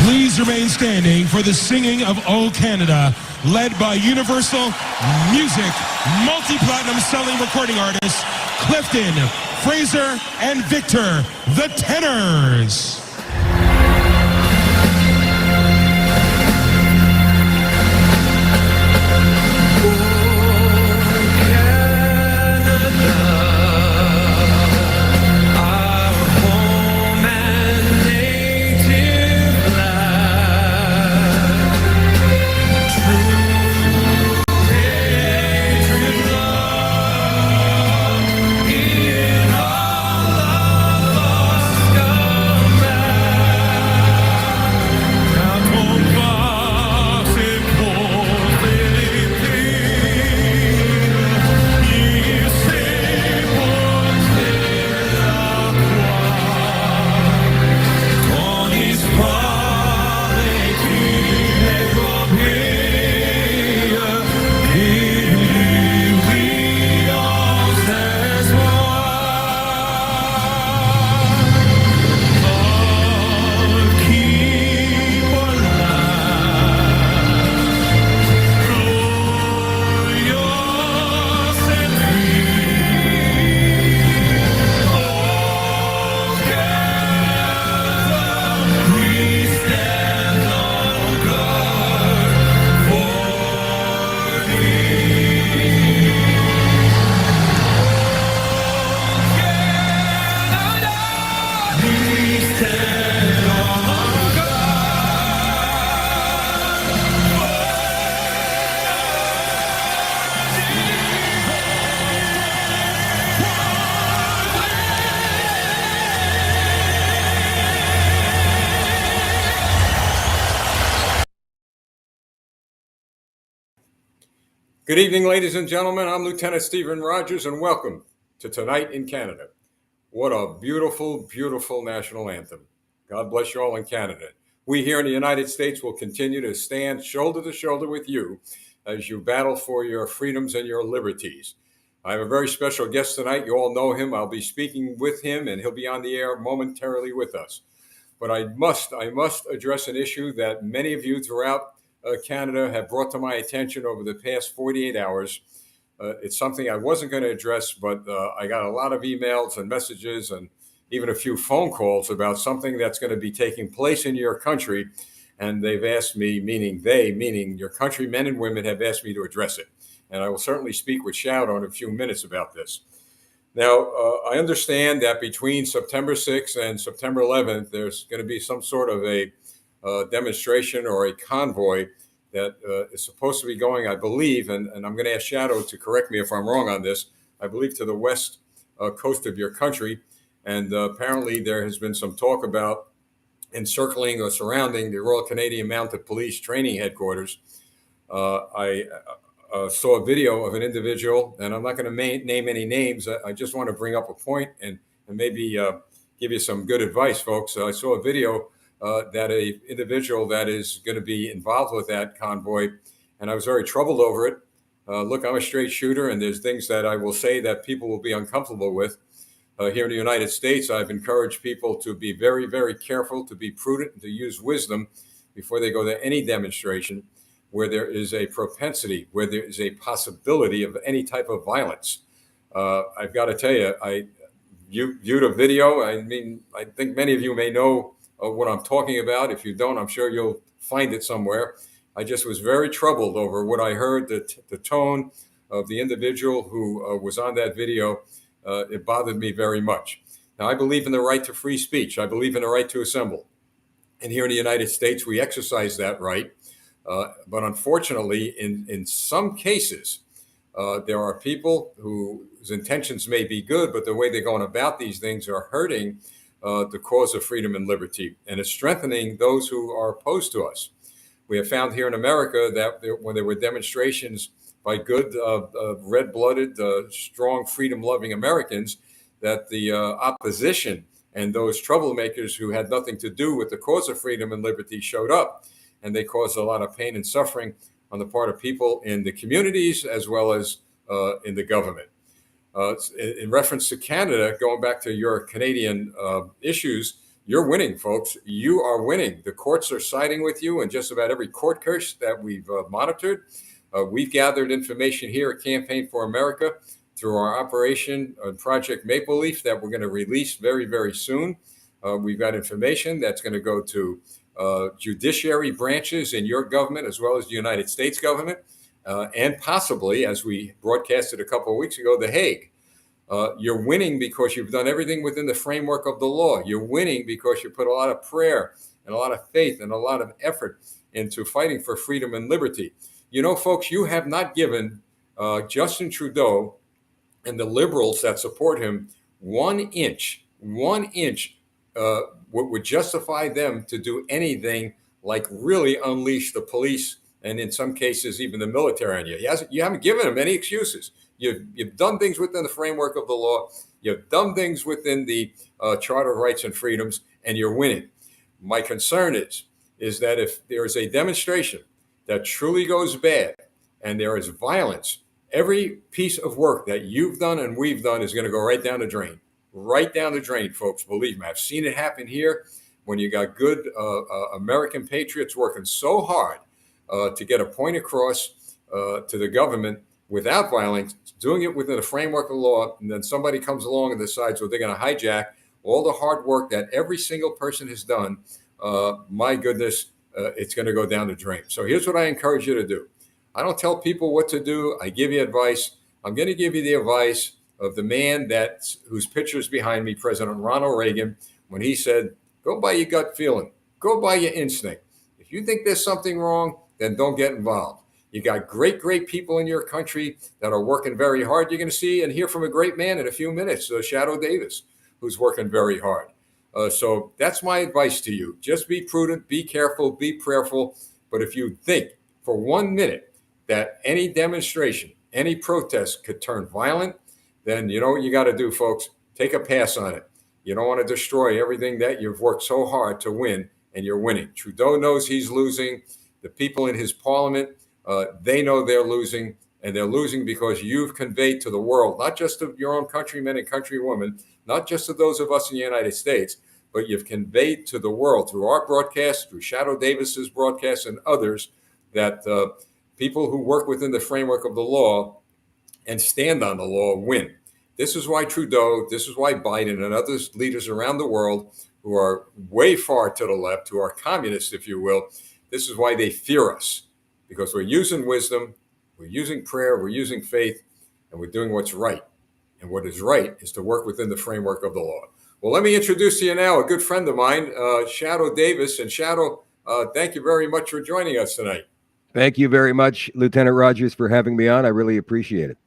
Please remain standing for the singing of O Canada, led by Universal Music multi-platinum selling recording artists Clifton, Fraser, and Victor, the tenors. Good evening, ladies and gentlemen. I'm Lieutenant Stephen Rogers, and welcome to Tonight in Canada. What a beautiful, beautiful national anthem. God bless you all in Canada. We here in the United States will continue to stand shoulder to shoulder with you as you battle for your freedoms and your liberties. I have a very special guest tonight. You all know him. I'll be speaking with him, and he'll be on the air momentarily with us. But I must address an issue that many of you throughout Canada have brought to my attention over the past 48 hours. It's something I wasn't going to address, but I got a lot of emails and messages and even a few phone calls about something that's going to be taking place in your country. And they've asked me, meaning your countrymen and women, have asked me to address it. And I will certainly speak with Shadow in a few minutes about this. Now, I understand that between September 6th and September 11th, there's going to be some sort of a demonstration or a convoy that is supposed to be going, I believe, and I'm going to ask Shadow to correct me if I'm wrong on this, I believe to the west coast of your country. And apparently there has been some talk about encircling or surrounding the Royal Canadian Mounted Police training headquarters. I saw a video of an individual, and I'm not going to name any names. I just want to bring up a point and maybe give you some good advice, folks. I saw a video that a individual that is going to be involved with that convoy, and I was very troubled over it. Look, I'm a straight shooter, and there's things that I will say that people will be uncomfortable with. Here in the United States, I've encouraged people to be very, very careful, to be prudent, and to use wisdom before they go to any demonstration where there is a propensity, where there is a possibility of any type of violence. I've got to tell you, I viewed a video. I mean, I think many of you may know what I'm talking about. If you don't, I'm sure you'll find it somewhere. I just was very troubled over what I heard, the tone of the individual who was on that video. It bothered me very much. Now, I believe in the right to free speech. I believe in the right to assemble. And here in the United States, we exercise that right. But unfortunately, in some cases, there are people whose intentions may be good, but the way they're going about these things are hurting the cause of freedom and liberty, and it's strengthening those who are opposed to us. We have found here in America that when there were demonstrations by good, red-blooded, strong, freedom-loving Americans, that the opposition and those troublemakers who had nothing to do with the cause of freedom and liberty showed up, and they caused a lot of pain and suffering on the part of people in the communities as well as in the government. In reference to Canada, going back to your Canadian issues, You're winning, folks. You are winning. The courts are siding with you in just about every court case that we've monitored. We've gathered information here at Campaign for America through our operation on Project Maple Leaf that we're going to release very, very soon. We've got information that's going to go to judiciary branches in your government as well as the United States government, and possibly, as we broadcasted a couple of weeks ago, The Hague. You're winning because you've done everything within the framework of the law. You're winning because you put a lot of prayer and a lot of faith and a lot of effort into fighting for freedom and liberty. You know, folks, you have not given Justin Trudeau and the liberals that support him 1 inch would justify them to do anything like really unleash the police and in some cases even the military on you. You haven't given him any excuses. You've done things within the framework of the law. You've done things within the Charter of Rights and Freedoms, and you're winning. My concern is that if there is a demonstration that truly goes bad and there is violence, every piece of work that you've done and we've done is going to go right down the drain. Right down the drain, folks. Believe me, I've seen it happen here when you got good American patriots working so hard to get a point across to the government without violence, doing it within the framework of law, and then somebody comes along and decides, well, they're going to hijack all the hard work that every single person has done. My goodness, it's going to go down the drain. So here's what I encourage you to do. I don't tell people what to do. I give you advice. I'm going to give you the advice of the man whose picture is behind me, President Ronald Reagan, when he said, go by your gut feeling. Go by your instinct. If you think there's something wrong, then don't get involved. You got great, great people in your country that are working very hard. You're going to see and hear from a great man in a few minutes, Shadow Davis, who's working very hard. So that's my advice to you. Just be prudent, be careful, be prayerful. But if you think for 1 minute that any demonstration, any protest could turn violent, then you know what you got to do, folks. Take a pass on it. You don't want to destroy everything that you've worked so hard to win, and you're winning. Trudeau knows he's losing. The people in his parliament, they know they're losing, and they're losing because you've conveyed to the world, not just of your own countrymen and countrywomen, not just of those of us in the United States, but you've conveyed to the world through our broadcast, through Shadow Davis's broadcast and others, that people who work within the framework of the law and stand on the law win. This is why Trudeau, this is why Biden and other leaders around the world who are way far to the left, who are communists, if you will, this is why they fear us. Because we're using wisdom, we're using prayer, we're using faith, and we're doing what's right. And what is right is to work within the framework of the law. Well, let me introduce to you now a good friend of mine, Shadow Davis. And Shadow, thank you very much for joining us tonight. Thank you very much, Lieutenant Rogers, for having me on. I really appreciate it.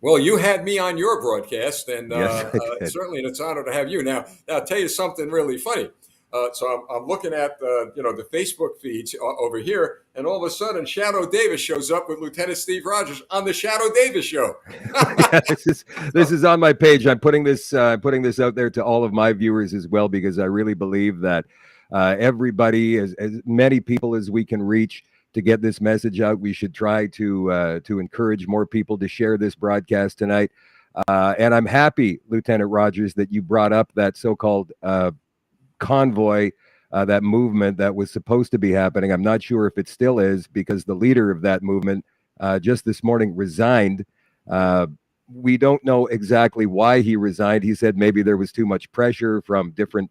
Well, you had me on your broadcast, and yes, certainly it's an honor to have you. Now, I'll tell you something really funny. So I'm looking at the Facebook feeds over here, and all of a sudden, Shadow Davis shows up with Lieutenant Steve Rogers on the Shadow Davis Show. Yeah, this is on my page. I'm putting this out there to all of my viewers as well, because I really believe that everybody, as many people as we can reach, to get this message out, we should try to encourage more people to share this broadcast tonight. And I'm happy, Lieutenant Rogers, that you brought up that so-called convoy, that movement that was supposed to be happening. I'm not sure if it still is, because the leader of that movement just this morning resigned. We don't know exactly why he resigned. He said maybe there was too much pressure from different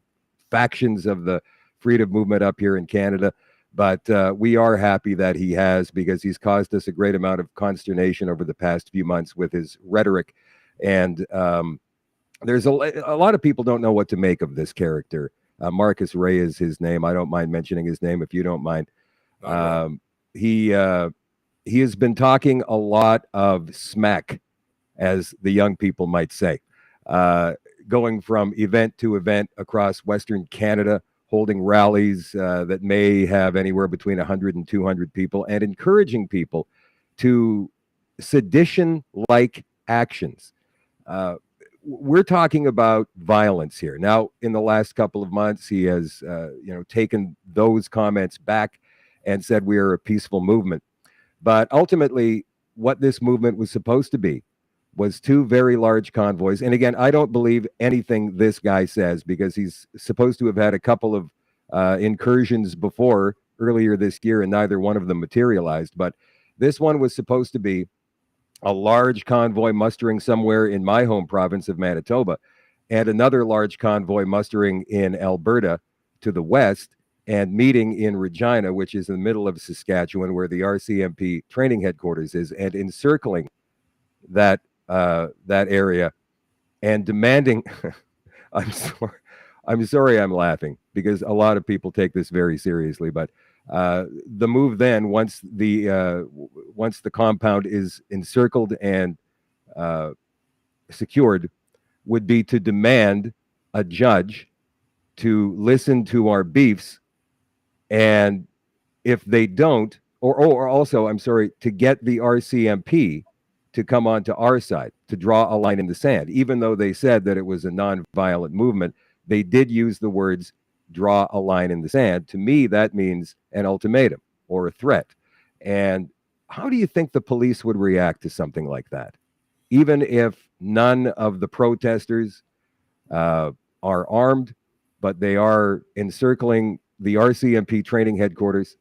factions of the freedom movement up here in Canada. But we are happy that he has, because he's caused us a great amount of consternation over the past few months with his rhetoric. And there's a lot of people don't know what to make of this character. Marcus Ray is his name. I don't mind mentioning his name if you don't mind. He has been talking a lot of smack, as the young people might say, going from event to event across Western Canada, holding rallies that may have anywhere between 100 and 200 people, and encouraging people to sedition-like actions. We're talking about violence here. Now, in the last couple of months, he has taken those comments back and said we are a peaceful movement. But ultimately, what this movement was supposed to be was two very large convoys. And again, I don't believe anything this guy says because he's supposed to have had a couple of incursions before earlier this year, and neither one of them materialized. But this one was supposed to be a large convoy mustering somewhere in my home province of Manitoba, and another large convoy mustering in Alberta to the west and meeting in Regina, which is in the middle of Saskatchewan, where the RCMP training headquarters is, and encircling that area and demanding. I'm sorry I'm laughing because a lot of people take this very seriously, but the move then, once the compound is encircled and secured, would be to demand a judge to listen to our beefs, and if they don't, or also, I'm sorry, to get the RCMP to come onto our side, to draw a line in the sand. Even though they said that it was a non-violent movement, they did use the words draw a line in the sand. To me, that means an ultimatum or a threat. And how do you think the police would react to something like that? Even if none of the protesters are armed, but they are encircling the RCMP training headquarters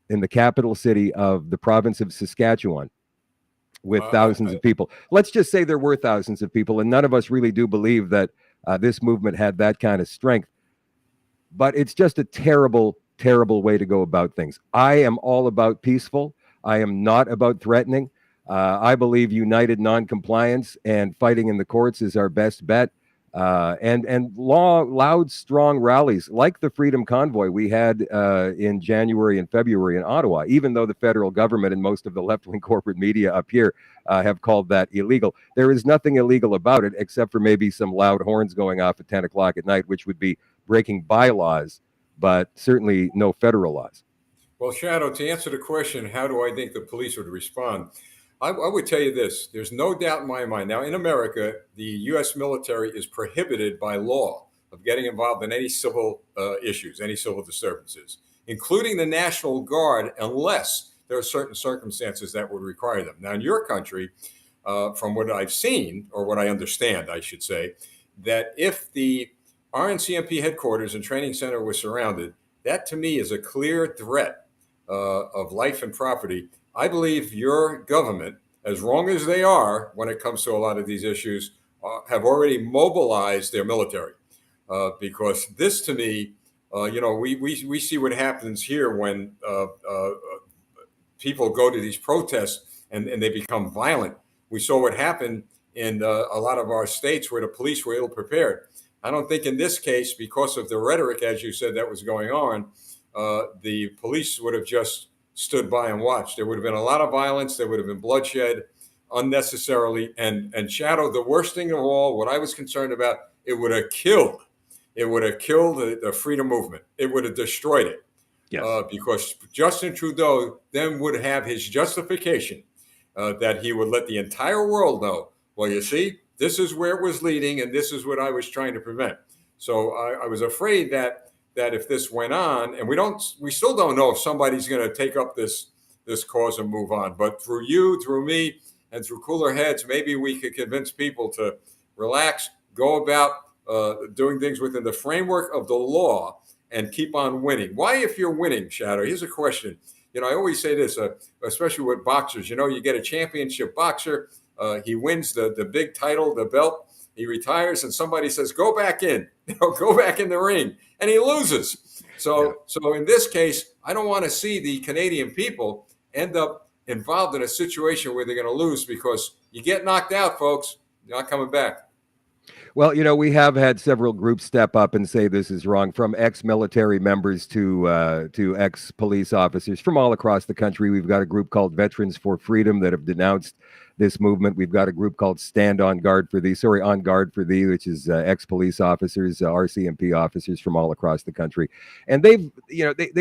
in the capital city of the province of Saskatchewan with thousands of people. Let's just say there were thousands of people, and none of us really do believe that this movement had that kind of strength. But it's just a terrible, terrible way to go about things. I am all about peaceful. I am not about threatening. I believe united noncompliance and fighting in the courts is our best bet. And loud, strong rallies like the Freedom Convoy we had in January and February in Ottawa, even though the federal government and most of the left-wing corporate media up here have called that illegal. There is nothing illegal about it except for maybe some loud horns going off at 10 o'clock at night, which would be breaking bylaws, but certainly no federal laws. Well, Shadow, to answer the question, how do I think the police would respond? I would tell you this. There's no doubt in my mind. Now, in America, the U.S. military is prohibited by law of getting involved in any civil issues, any civil disturbances, including the National Guard, unless there are certain circumstances that would require them. Now, in your country, from what I've seen, or what I understand, I should say, that if the RNCMP headquarters and training center was surrounded, that to me is a clear threat of life and property. I believe your government, as wrong as they are when it comes to a lot of these issues, have already mobilized their military. Because this, to me, we see what happens here when people go to these protests and they become violent. We saw what happened in a lot of our states where the police were ill prepared. I don't think in this case, because of the rhetoric, as you said, that was going on, the police would have just stood by and watched. There would have been a lot of violence. There would have been bloodshed unnecessarily. And Shadow, the worst thing of all, what I was concerned about, it would have killed the freedom movement. It would have destroyed it. Yes. Because Justin Trudeau then would have his justification that he would let the entire world know, well, you see, this is where it was leading, and this is what I was trying to prevent. So I was afraid that if this went on, and we still don't know if somebody's going to take up this cause and move on. But through you, through me, and through cooler heads, maybe we could convince people to relax, go about doing things within the framework of the law, and keep on winning. Why, if you're winning, Shadow? Here's a question. I always say this, especially with boxers. You get a championship boxer. He wins the big title, the belt. He retires, and somebody says, "Go back in, go back in the ring," and he loses. So in this case, I don't want to see the Canadian people end up involved in a situation where they're going to lose, because you get knocked out, folks, you're not coming back. Well, we have had several groups step up and say this is wrong, from ex-military members to ex-police officers from all across the country. We've got a group called Veterans for Freedom that have denounced this movement. We've got a group called On Guard for Thee, which is ex-police officers, RCMP officers from all across the country. And they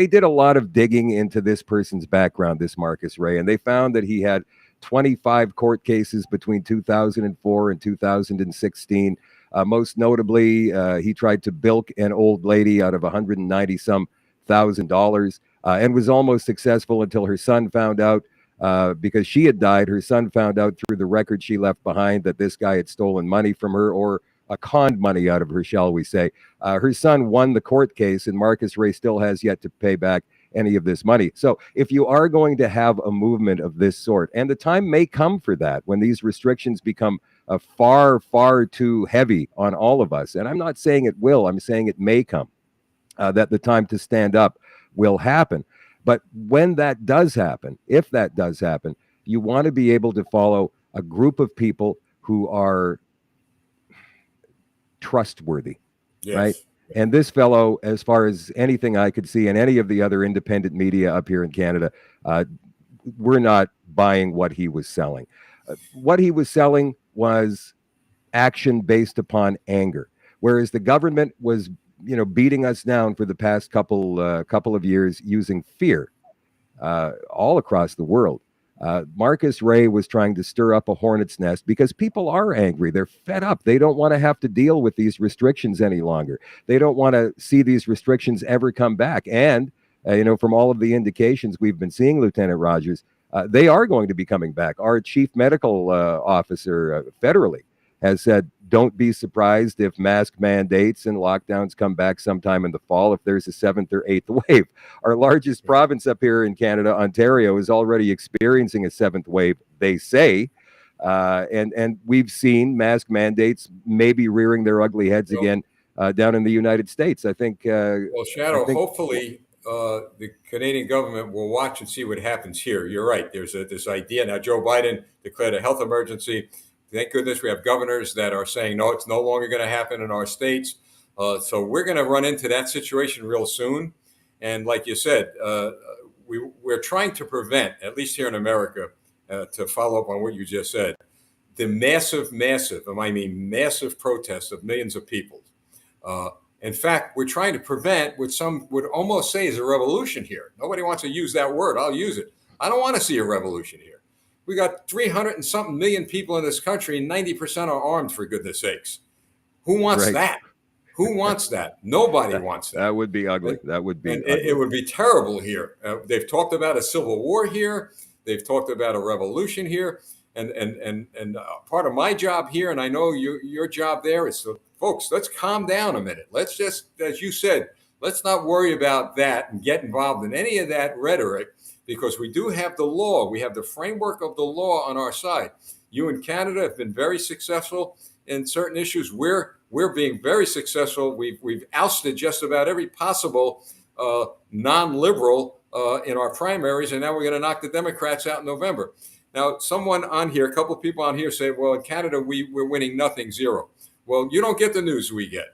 did a lot of digging into this person's background, this Marcus Ray, and they found that he had 25 court cases between 2004 and 2016. Most notably, he tried to bilk an old lady out of $190,000 and was almost successful until her son found out because she had died. Her son found out through the record she left behind that this guy had stolen money from her, or conned money out of her, shall we say. Her son won the court case, and Marcus Ray still has yet to pay back any of this money. So if you are going to have a movement of this sort, and the time may come for that, when these restrictions become far, far too heavy on all of us, and I'm not saying it will, I'm saying it may come, that the time to stand up will happen. But when that does happen, if that does happen, you want to be able to follow a group of people who are trustworthy, Yes. right? And this fellow, as far as anything I could see, and any of the other independent media up here in Canada, we're not buying what he was selling. What he was selling was action based upon anger, whereas the government was, beating us down for the past couple of years using fear all across the world. Marcus Ray was trying to stir up a hornet's nest because people are angry. They're fed up. They don't want to have to deal with these restrictions any longer. They don't want to see these restrictions ever come back. And, from all of the indications we've been seeing, Lieutenant Rogers, they are going to be coming back. Our chief medical officer federally has said, don't be surprised if mask mandates and lockdowns come back sometime in the fall if there's a 7th or 8th wave. Our largest province up here in Canada, Ontario, is already experiencing a 7th wave, they say. And we've seen mask mandates maybe rearing their ugly heads again down in the United States. I think. Well, Shadow, hopefully the Canadian government will watch and see what happens here. You're right. There's this idea. Now, Joe Biden declared a health emergency. Thank goodness we have governors that are saying, no, it's no longer going to happen in our states. So we're going to run into that situation real soon. And like you said, we're trying to prevent, at least here in America, to follow up on what you just said, the massive protests of millions of people. In fact, we're trying to prevent what some would almost say is a revolution here. Nobody wants to use that word. I'll use it. I don't want to see a revolution here. We got 300 and something million people in this country, and 90% are armed, for goodness sakes. Who wants that? Who wants that? Nobody wants that. That would be ugly. That would be ugly. It would be terrible here. They've talked about a civil war here. They've talked about a revolution here. And part of my job here, and I know your job there, is to, folks, let's calm down a minute. Let's just, as you said, let's not worry about that and get involved in any of that rhetoric, because we do have the law. We have the framework of the law on our side. You in Canada have been very successful in certain issues. We're being very successful. We've ousted just about every possible non-liberal in our primaries, and now we're going to knock the Democrats out in November. Now, someone on here, a couple of people on here say, well, in Canada, we're winning nothing, zero. Well, you don't get the news we get.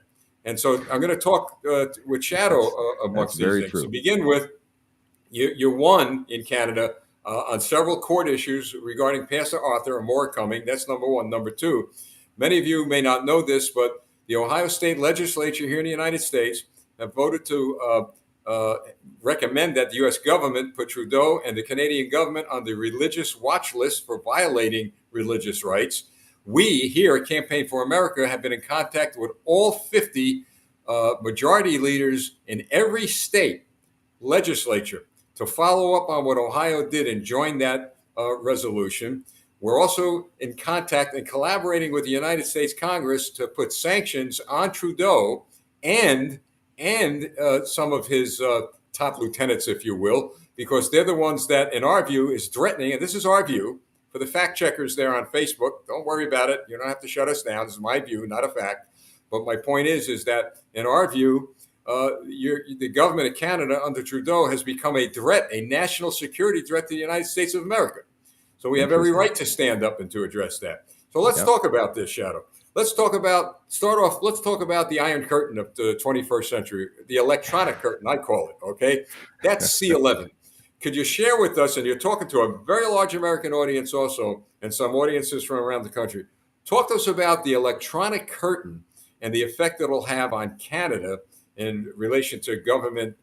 And so I'm going to talk with Shadow amongst these things. True. To begin with, you won in Canada on several court issues regarding Pastor Arthur, and more coming. That's number one. Number two, many of you may not know this, but the Ohio State Legislature here in the United States have voted to recommend that the U.S. government put Trudeau and the Canadian government on the religious watch list for violating religious rights. We here at Campaign for America have been in contact with all 50 majority leaders in every state legislature to follow up on what Ohio did and join that resolution. We're also in contact and collaborating with the United States Congress to put sanctions on Trudeau and some of his top lieutenants, if you will, because they're the ones that, in our view, is threatening, and this is our view, for the fact checkers there on Facebook, don't worry about it. You don't have to shut us down. This is my view, not a fact. But my point is that, in our view, the government of Canada under Trudeau has become a threat, a national security threat to the United States of America. So we have every right to stand up and to address that. So let's talk about this, Shadow. Let's talk about the Iron Curtain of the 21st century, the electronic curtain, I call it, okay? That's C11. Could you share with us, and you're talking to a very large American audience also, and some audiences from around the country, talk to us about the electronic curtain and the effect it'll have on Canada in relation to the government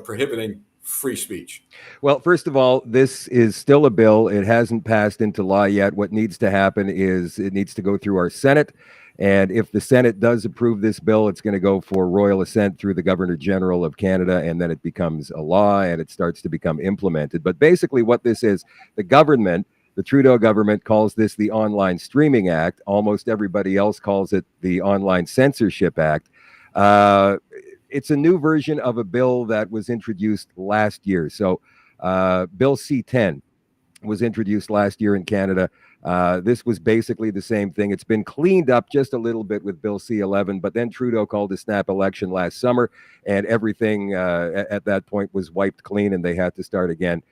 prohibiting free speech? Well, first of all, this is still a bill. It hasn't passed into law yet. What needs to happen is it needs to go through our Senate. And if the Senate does approve this bill, it's going to go for royal assent through the Governor General of Canada, and then it becomes a law and it starts to become implemented. But basically what this is, the government, the Trudeau government, calls this the Online Streaming Act. Almost everybody else calls it the Online Censorship Act. It's a new version of a bill that was introduced last year. So Bill C-10 was introduced last year in Canada. This was basically the same thing. It's been cleaned up just a little bit with Bill C-11, but then Trudeau called a snap election last summer, and everything at that point was wiped clean, and they had to start again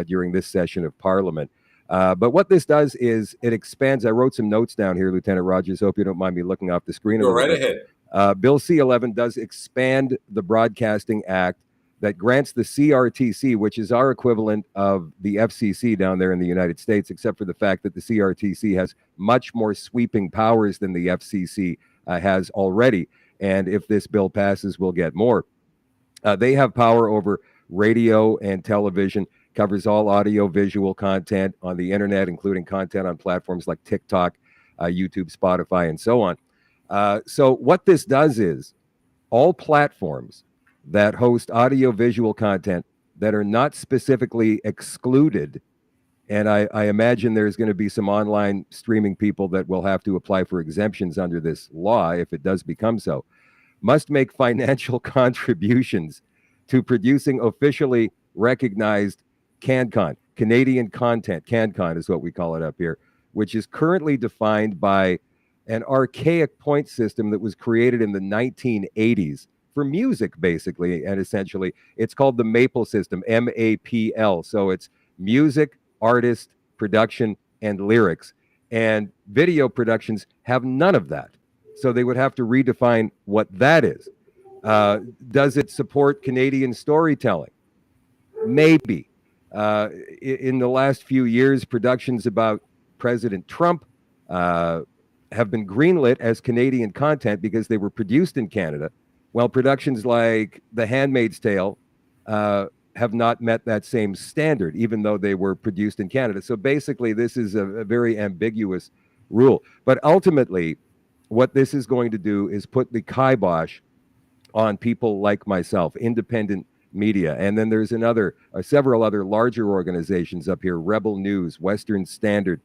during this session of Parliament. But what this does is it expands. I wrote some notes down here, Lieutenant Rogers. Hope you don't mind me looking off the screen. Go right ahead. Bill C-11 does expand the Broadcasting Act that grants the CRTC, which is our equivalent of the FCC down there in the United States, except for the fact that the CRTC has much more sweeping powers than the FCC has already. And if this bill passes, we'll get more. They have power over radio and television, covers all audio-visual content on the internet, including content on platforms like TikTok, YouTube, Spotify, and so on. So what this does is all platforms that host audio-visual content that are not specifically excluded, and I imagine there's going to be some online streaming people that will have to apply for exemptions under this law if it does become so, must make financial contributions to producing officially recognized CanCon, Canadian content. CanCon is what we call it up here, which is currently defined by an archaic point system that was created in the 1980s for music, basically, and essentially. It's called the MAPL system, MAPL. So it's music, artist, production, and lyrics. And video productions have none of that. So they would have to redefine what that is. Does it support Canadian storytelling? Maybe. In the last few years, productions about President Trump have been greenlit as Canadian content because they were produced in Canada, while productions like The Handmaid's Tale have not met that same standard, even though they were produced in Canada. So basically, this is a very ambiguous rule. But ultimately, what this is going to do is put the kibosh on people like myself, independent media. And then there's several other larger organizations up here, Rebel News, Western Standard,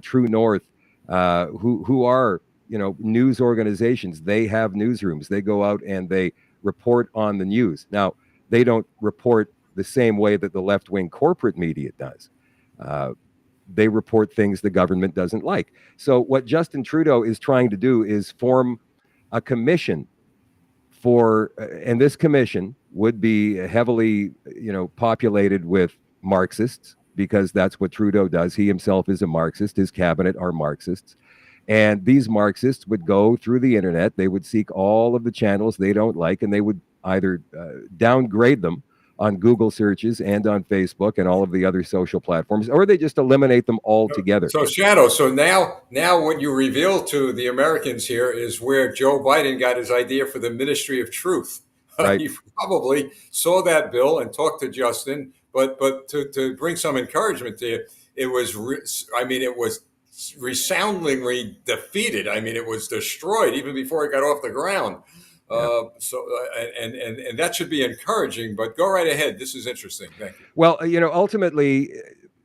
True North, who are, news organizations. They have newsrooms. They go out and they report on the news. Now, they don't report the same way that the left-wing corporate media does. They report things the government doesn't like. So what Justin Trudeau is trying to do is form a commission and this commission would be heavily, populated with Marxists, because that's what Trudeau does. He himself is a Marxist. His cabinet are Marxists. And these Marxists would go through the internet. They would seek all of the channels they don't like, and they would either downgrade them on Google searches and on Facebook and all of the other social platforms, or they just eliminate them altogether. So Shadow, now what you reveal to the Americans here is where Joe Biden got his idea for the Ministry of Truth. Right. You probably saw that bill and talked to Justin, but to bring some encouragement to you, it was resoundingly defeated. I mean, it was destroyed even before it got off the ground. Yeah. And that should be encouraging, but go right ahead. This is interesting. Thank you. Well, ultimately,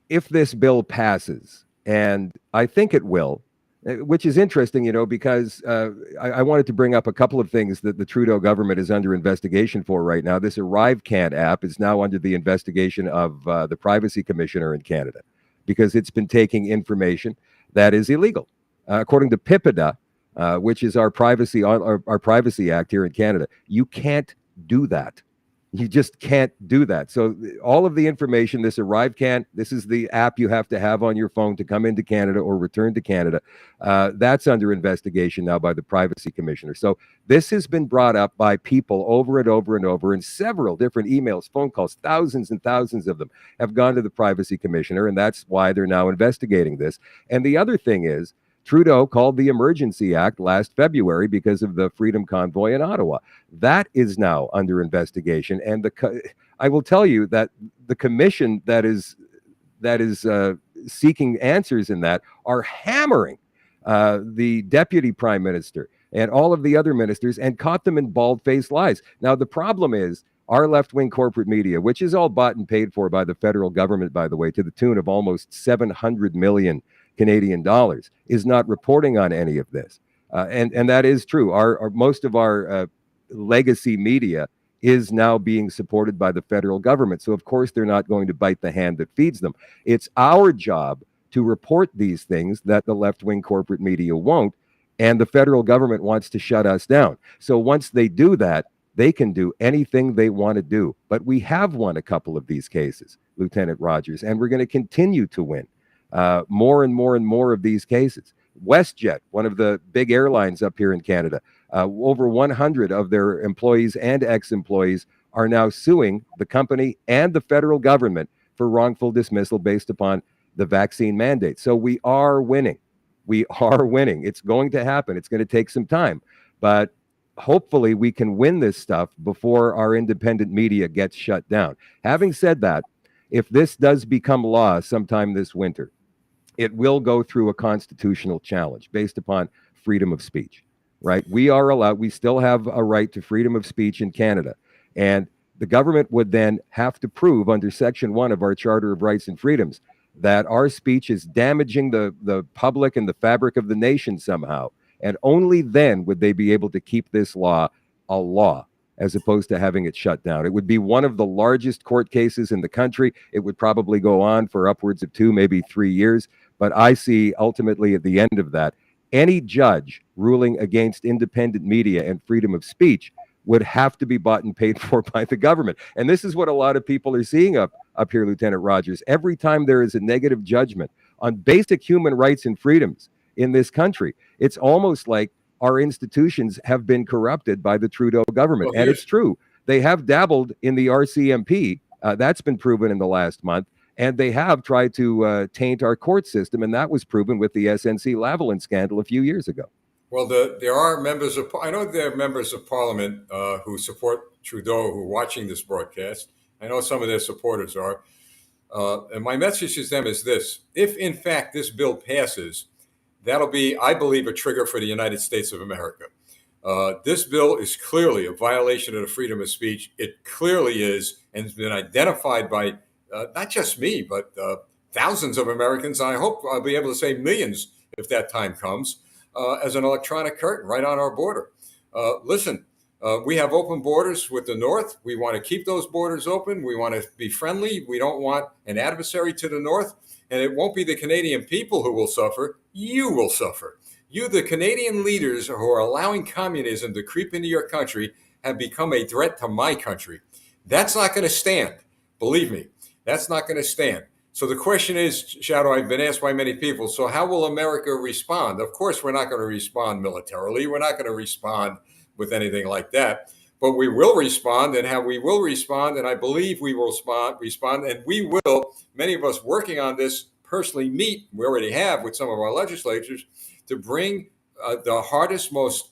if this bill passes, and I think it will, which is interesting, because I wanted to bring up a couple of things that the Trudeau government is under investigation for right now. This ArriveCan app is now under the investigation of the Privacy Commissioner in Canada, because it's been taking information that is illegal. According to PIPEDA, which is our privacy act here in Canada, you can't do that. You just can't do that. So all of the information, this ArriveCan, this is the app you have to have on your phone to come into Canada or return to Canada. That's under investigation now by the Privacy Commissioner. So this has been brought up by people over and over and over in several different emails, phone calls, thousands and thousands of them have gone to the Privacy Commissioner, and that's why they're now investigating this. And the other thing is, Trudeau called the Emergency Act last February because of the Freedom Convoy in Ottawa. That is now under investigation. And I will tell you that the commission that is seeking answers in that are hammering the deputy prime minister and all of the other ministers and caught them in bald-faced lies. Now, the problem is our left-wing corporate media, which is all bought and paid for by the federal government, by the way, to the tune of almost 700 million Canadian dollars, is not reporting on any of this. And that is true. Most of our legacy media is now being supported by the federal government. So, of course, they're not going to bite the hand that feeds them. It's our job to report these things that the left-wing corporate media won't, and the federal government wants to shut us down. So once they do that, they can do anything they want to do. But we have won a couple of these cases, Lieutenant Rogers, and we're going to continue to win more and more and more of these cases. WestJet, one of the big airlines up here in Canada, over 100 of their employees and ex-employees are now suing the company and the federal government for wrongful dismissal based upon the vaccine mandate. So we are winning. We are winning. It's going to happen. It's going to take some time. But hopefully we can win this stuff before our independent media gets shut down. Having said that, if this does become law sometime this winter, it will go through a constitutional challenge based upon freedom of speech, right? We still have a right to freedom of speech in Canada. And the government would then have to prove under Section 1 of our Charter of Rights and Freedoms that our speech is damaging the public and the fabric of the nation somehow. And only then would they be able to keep this law a law, as opposed to having it shut down. It would be one of the largest court cases in the country. It would probably go on for upwards of 2, maybe 3 years. But I see ultimately at the end of that, any judge ruling against independent media and freedom of speech would have to be bought and paid for by the government. And this is what a lot of people are seeing up here, Lieutenant Rogers. Every time there is a negative judgment on basic human rights and freedoms in this country, it's almost like our institutions have been corrupted by the Trudeau government. And it's true. They have dabbled in the RCMP. That's been proven in the last month. And they have tried to taint our court system. And that was proven with the SNC-Lavalin scandal a few years ago. Well, there are members of, I know there are members of Parliament who support Trudeau who are watching this broadcast. I know some of their supporters are. And my message to them is this. If, in fact, this bill passes, that'll be, I believe, a trigger for the United States of America. This bill is clearly a violation of the freedom of speech. It clearly is, and has been identified by not just me, but thousands of Americans. I hope I'll be able to say millions if that time comes, as an electronic curtain right on our border. Listen, we have open borders with the North. We want to keep those borders open. We want to be friendly. We don't want an adversary to the North. And it won't be the Canadian people who will suffer. You will suffer. You, the Canadian leaders who are allowing communism to creep into your country, have become a threat to my country. That's not going to stand. Believe me, that's not going to stand. So the question is, Shadow, I've been asked by many people, so how will America respond? Of course, we're not going to respond militarily. We're not going to respond with anything like that. But we will respond, and how we will respond, and I believe we will respond, and we will, many of us working on this, personally meet, we already have with some of our legislatures, to bring the hardest, most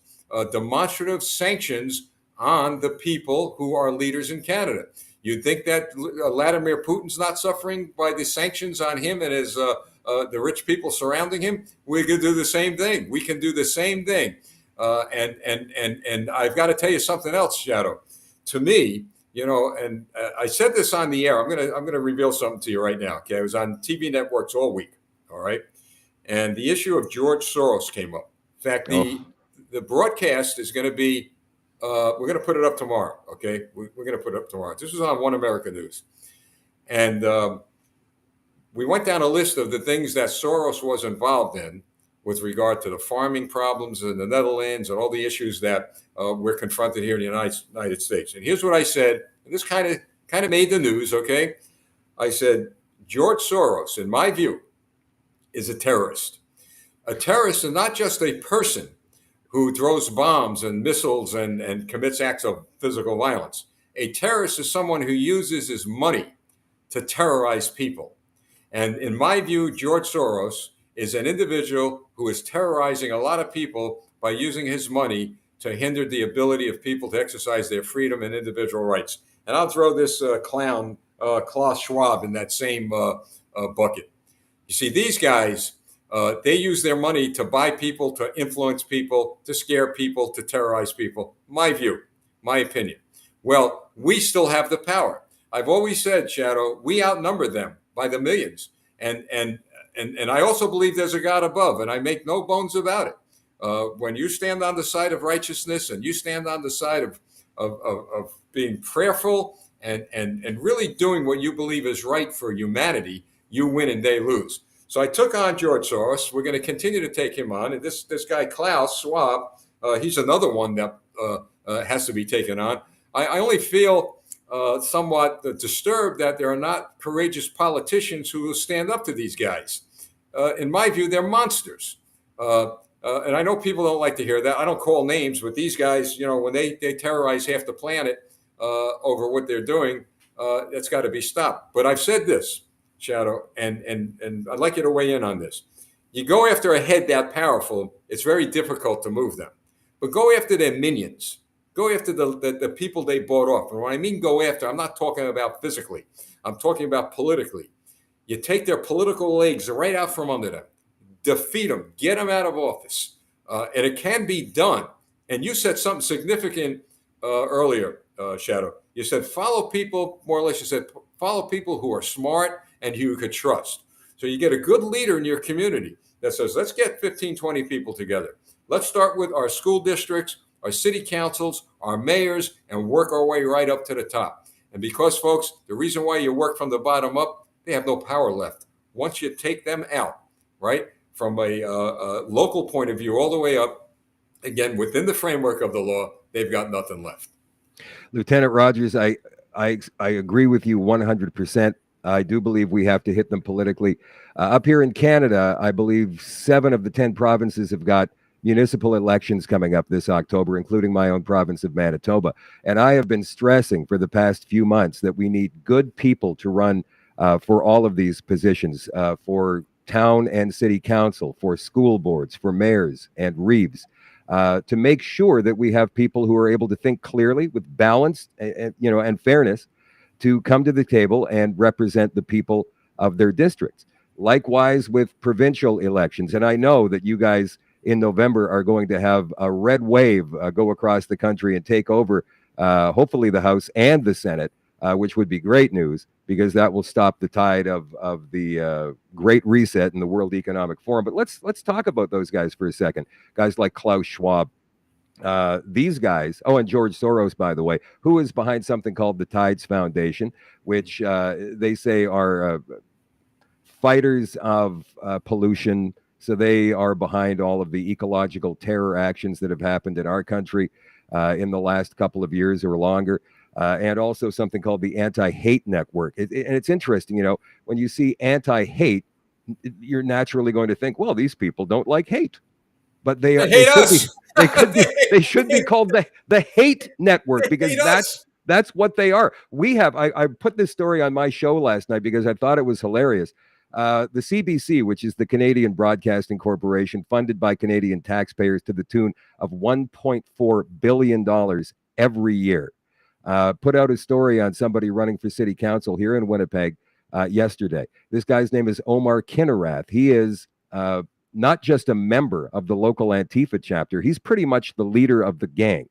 demonstrative sanctions on the people who are leaders in Canada. You'd think that Vladimir Putin's not suffering by the sanctions on him and his the rich people surrounding him. We could do the same thing. We can do the same thing. And I've got to tell you something else, Shadow. To me, you know, and I said this on the air. I'm gonna reveal something to you right now. Okay, I was on TV networks all week. All right, and the issue of George Soros came up. In fact, the broadcast is going to be. We're going to put it up tomorrow. Okay, we're going to put it up tomorrow. This was on One America News, and we went down a list of the things that Soros was involved in with regard to the farming problems in the Netherlands and all the issues that we're confronted here in the United States. And here's what I said, and this kind of made the news, okay? I said, George Soros, in my view, is a terrorist. A terrorist is not just a person who throws bombs and missiles and commits acts of physical violence. A terrorist is someone who uses his money to terrorize people. And in my view, George Soros is an individual who is terrorizing a lot of people by using his money to hinder the ability of people to exercise their freedom and individual rights. And I'll throw this clown, Klaus Schwab, in that same bucket. You see, these guys, they use their money to buy people, to influence people, to scare people, to terrorize people. My view, my opinion. Well, we still have the power. I've always said, Shadow, we outnumber them by the millions. And I also believe there's a God above, and I make no bones about it. When you stand on the side of righteousness and you stand on the side of being prayerful and really doing what you believe is right for humanity, you win and they lose. So I took on George Soros. We're going to continue to take him on. And this guy, Klaus Schwab, he's another one that has to be taken on. I only feel somewhat disturbed that there are not courageous politicians who will stand up to these guys. In my view, they're monsters. And I know people don't like to hear that. I don't call names, but these guys, when they terrorize half the planet over what they're doing, that's got to be stopped. But I've said this, Shadow, and I'd like you to weigh in on this. You go after a head that powerful, it's very difficult to move them. But go after their minions. Go after the people they bought off. And when I mean go after, I'm not talking about physically. I'm talking about politically. You take their political legs right out from under them. Defeat them. Get them out of office. And it can be done. And you said something significant earlier, Shadow. You said follow people, more or less, you said follow people who are smart and who you could trust. So you get a good leader in your community that says, let's get 15, 20 people together. Let's start with our school districts, our city councils, our mayors, and work our way right up to the top. And because, folks, the reason why you work from the bottom up, they have no power left. Once you take them out, right, from a local point of view all the way up, again, within the framework of the law, they've got nothing left. Lieutenant Rogers, I agree with you 100%. I do believe we have to hit them politically. Up here in Canada, I believe 7 of the 10 provinces have got municipal elections coming up this October, including my own province of Manitoba. And I have been stressing for the past few months that we need good people to run for all of these positions, for town and city council, for school boards, for mayors and reeves, to make sure that we have people who are able to think clearly with balance and fairness to come to the table and represent the people of their districts. Likewise with provincial elections. And I know that you guys in November are going to have a red wave go across the country and take over, hopefully, the House and the Senate, which would be great news because that will stop the tide of the Great Reset in the World Economic Forum. But let's talk about those guys for a second. Guys like Klaus Schwab. These guys, and George Soros, by the way, who is behind something called the Tides Foundation, which they say are fighters of pollution. So they are behind all of the ecological terror actions that have happened in our country in the last couple of years or longer. And also something called the Anti-Hate Network. And it's interesting, when you see anti-hate, you're naturally going to think, well, these people don't like hate. But they hate us. They should be called the Hate Network because that's what they are. We have I put this story on my show last night because I thought it was hilarious. The CBC, which is the Canadian Broadcasting Corporation, funded by Canadian taxpayers to the tune of $1.4 billion every year, put out a story on somebody running for city council here in Winnipeg yesterday. This guy's name is Omar Kinnerath. He is not just a member of the local Antifa chapter. He's pretty much the leader of the gang.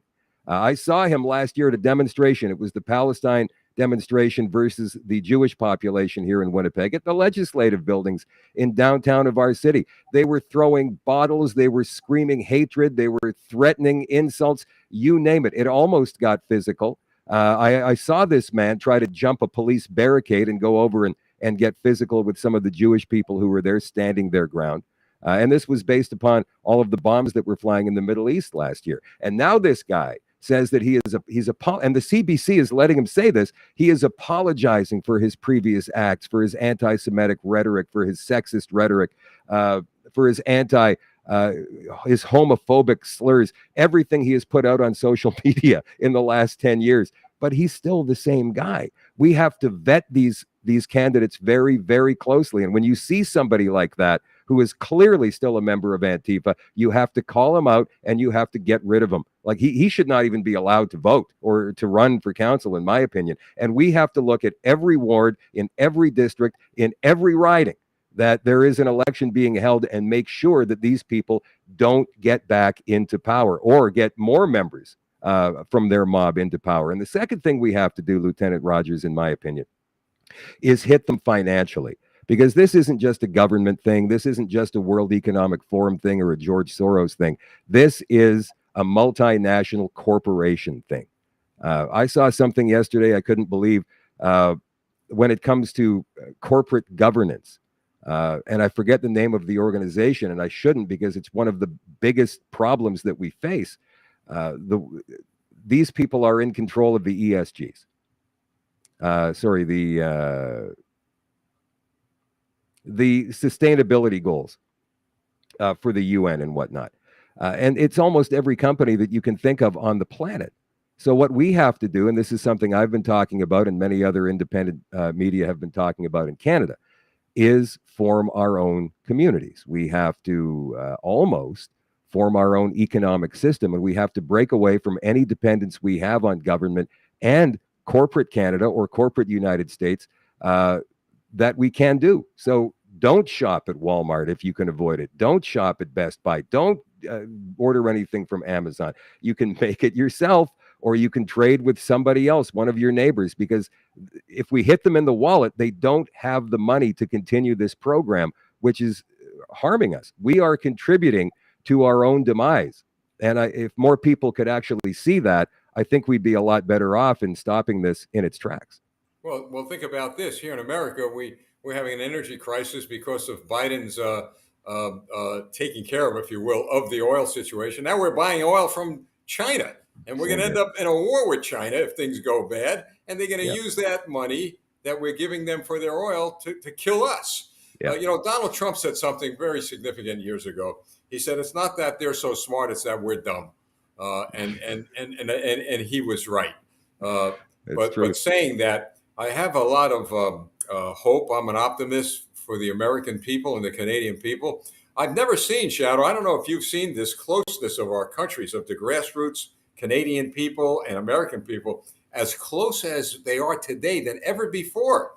I saw him last year at a demonstration. It was the Palestine demonstration versus the Jewish population here in Winnipeg at the legislative buildings in downtown of our city. They were throwing bottles. They were screaming hatred. They were threatening insults. You name it. It almost got physical. I saw this man try to jump a police barricade and go over and get physical with some of the Jewish people who were there standing their ground. And this was based upon all of the bombs that were flying in the Middle East last year. And now this guy says that and the CBC is letting him say this. He is apologizing for his previous acts, for his anti-Semitic rhetoric, for his sexist rhetoric, for his his homophobic slurs, everything he has put out on social media in the last 10 years. But he's still the same guy. We have to vet these candidates very, very closely. And when you see somebody like that, who is clearly still a member of Antifa, you have to call him out and you have to get rid of him. Like he should not even be allowed to vote or to run for council, in my opinion. And we have to look at every ward, in every district, in every riding, that there is an election being held, and make sure that these people don't get back into power or get more members from their mob into power. And the second thing we have to do, Lieutenant Rogers, in my opinion, is hit them financially. Because this isn't just a government thing. This isn't just a World Economic Forum thing or a George Soros thing. This is a multinational corporation thing. I saw something yesterday I couldn't believe when it comes to corporate governance. And I forget the name of the organization, and I shouldn't, because it's one of the biggest problems that we face. These people are in control of the ESGs. The sustainability goals for the UN and whatnot. And it's almost every company that you can think of on the planet. So what we have to do, and this is something I've been talking about and many other independent media have been talking about in Canada, is form our own communities. We have to almost form our own economic system, and we have to break away from any dependence we have on government and corporate Canada or corporate United States that we can do. So don't shop at Walmart if you can avoid it. Don't shop at Best Buy. Don't order anything from Amazon. You can make it yourself, or you can trade with somebody else, one of your neighbors, because if we hit them in the wallet, they don't have the money to continue this program, which is harming us. We are contributing to our own demise. And if more people could actually see that, I think we'd be a lot better off in stopping this in its tracks. Well, think about this. Here in America, we're having an energy crisis because of Biden's taking care of, if you will, of the oil situation. Now we're buying oil from China, and we're going to end up in a war with China if things go bad. And they're going to use that money that we're giving them for their oil to kill us. Donald Trump said something very significant years ago. He said, "It's not that they're so smart; it's that we're dumb." And he was right. But saying that, I have a lot of hope. I'm an optimist for the American people and the Canadian people. I've never seen, Shadow, I don't know if you've seen this closeness of our countries, of the grassroots Canadian people and American people, as close as they are today than ever before.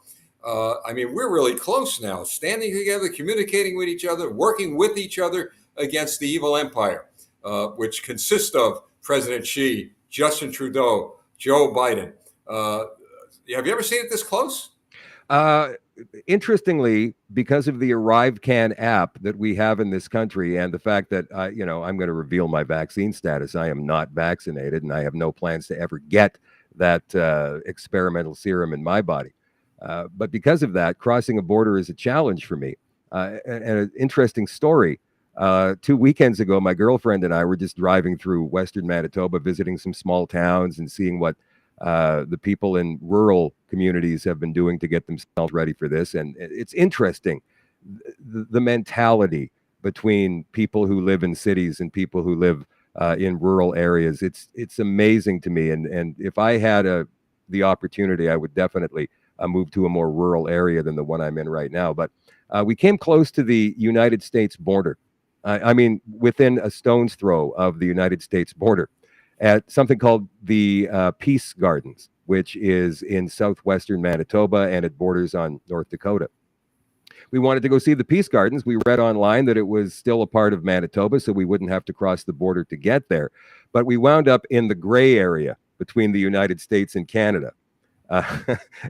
We're really close now, standing together, communicating with each other, working with each other against the evil empire, which consists of President Xi, Justin Trudeau, Joe Biden. Have you ever seen it this close? Interestingly, because of the ArriveCan app that we have in this country, and the fact that I'm going to reveal my vaccine status, I am not vaccinated, and I have no plans to ever get that experimental serum in my body. But because of that, crossing a border is a challenge for me. And an interesting story. 2 weekends ago, my girlfriend and I were just driving through Western Manitoba, visiting some small towns and seeing what the people in rural communities have been doing to get themselves ready for this. And it's interesting, the mentality between people who live in cities and people who live in rural areas. It's amazing to me. And if I had the opportunity, I would definitely move to a more rural area than the one I'm in right now. But we came close to the United States border. Within a stone's throw of the United States border, at something called the Peace Gardens, which is in southwestern Manitoba, and it borders on North Dakota. We wanted to go see the Peace Gardens. We read online that it was still a part of Manitoba, so we wouldn't have to cross the border to get there. But we wound up in the gray area between the United States and Canada.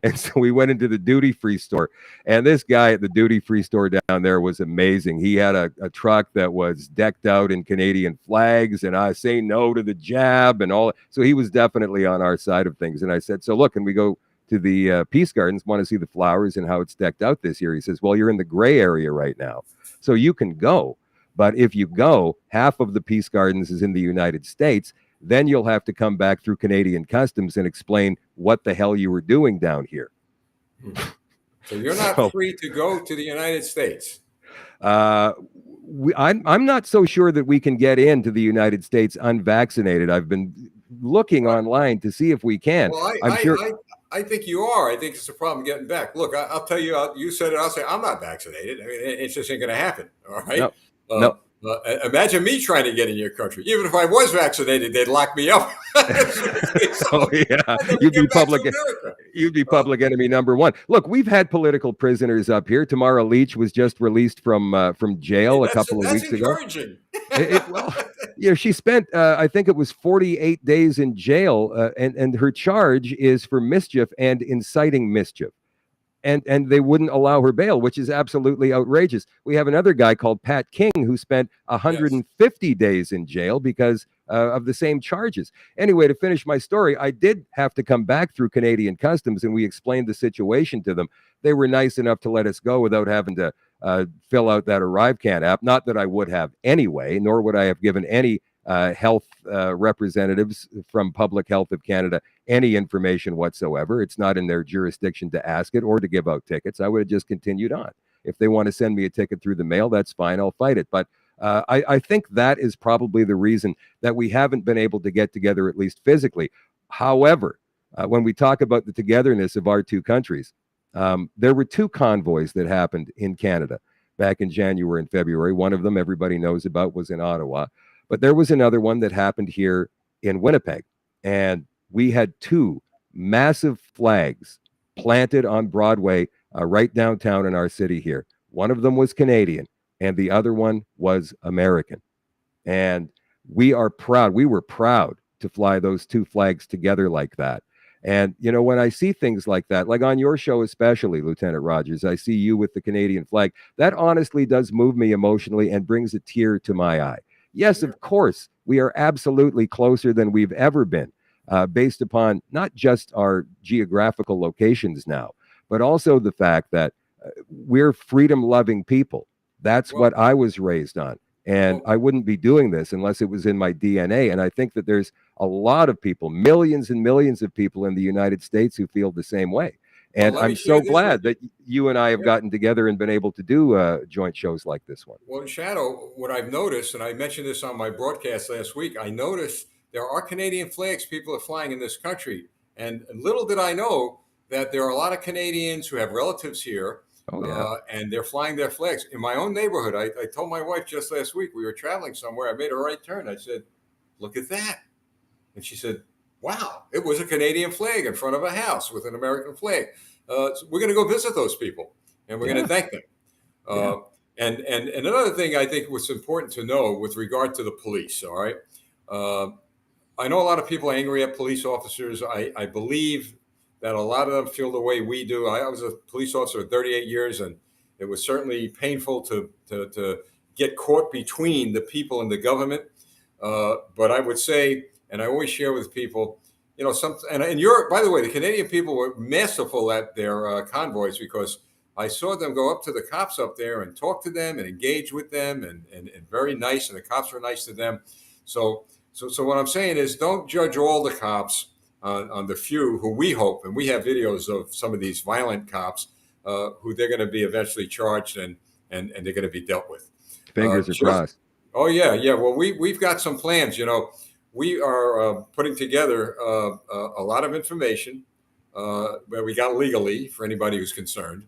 And so we went into the duty-free store, and this guy at the duty-free store down there was amazing. He had a truck that was decked out in Canadian flags, and I say no to the jab and all. So he was definitely on our side of things. And I said, so look, can we go to the Peace Gardens, want to see the flowers and how it's decked out this year? He says, well, you're in the gray area right now, so you can go. But if you go, half of the Peace Gardens is in the United States. Then you'll have to come back through Canadian customs and explain what the hell you were doing down here. So you're not free to go to the United States. I'm not so sure that we can get into the United States unvaccinated. I've been looking online to see if we can. Well, I'm sure. I think you are. I think it's a problem getting back. Look, I'll tell you. You said it. I'll say I'm not vaccinated. I mean, it just ain't going to happen. All right. No, no. Imagine me trying to get in your country. Even if I was vaccinated, they'd lock me up. Oh yeah, you'd be public. You'd be public enemy number one. Look, we've had political prisoners up here. Tamara Leach was just released from jail a couple of weeks ago. Well, she spent I think it was 48 days in jail, and her charge is for mischief and inciting mischief. And they wouldn't allow her bail, which is absolutely outrageous. We have another guy called Pat King who spent 150 days in jail because of the same charges. Anyway, to finish my story, I did have to come back through Canadian Customs, and we explained the situation to them. They were nice enough to let us go without having to fill out that ArriveCan app. Not that I would have anyway, nor would I have given any health representatives from Public Health of Canada any information whatsoever. It's not in their jurisdiction to ask it or to give out tickets. I would have just continued on. If they want to send me a ticket through the mail, that's fine. I'll fight it. But I think that is probably the reason that we haven't been able to get together, at least physically. However, when we talk about the togetherness of our two countries, there were two convoys that happened in Canada back in January and February. One of them everybody knows about was in Ottawa. But there was another one that happened here in Winnipeg, and we had two massive flags planted on Broadway right downtown in our city here. One of them was Canadian, and the other one was American. And we are proud. We were proud to fly those two flags together like that. And, when I see things like that, like on your show especially, Lieutenant Rogers, I see you with the Canadian flag. That honestly does move me emotionally and brings a tear to my eye. Yes, of course, we are absolutely closer than we've ever been, based upon not just our geographical locations now, but also the fact that we're freedom-loving people. That's what I was raised on. And I wouldn't be doing this unless it was in my DNA. And I think that there's a lot of people, millions and millions of people in the United States who feel the same way. And I'm so glad that you and I have gotten together and been able to do joint shows like this one. Well, Shadow, what I've noticed, and I mentioned this on my broadcast last week, I noticed there are Canadian flags people are flying in this country. And little did I know that there are a lot of Canadians who have relatives here. And they're flying their flags. In my own neighborhood, I told my wife just last week, we were traveling somewhere. I made a right turn. I said, look at that. And she said, wow, it was a Canadian flag in front of a house with an American flag. So we're going to go visit those people, and we're going to thank them. And another thing I think was important to know with regard to the police, all right? I know a lot of people are angry at police officers. I believe that a lot of them feel the way we do. I was a police officer for 38 years, and it was certainly painful to get caught between the people and the government. But I would say, and I always share with people, and you're, by the way, the Canadian people were masterful at their convoys, because I saw them go up to the cops up there and talk to them and engage with them and very nice, and the cops were nice to them. So what I'm saying is, don't judge all the cops on the few who we hope, and we have videos of some of these violent cops who they're going to be eventually charged and they're going to be dealt with. Fingers are crossed. Oh yeah. Well, we've got some plans. We are putting together a lot of information that we got legally for anybody who's concerned,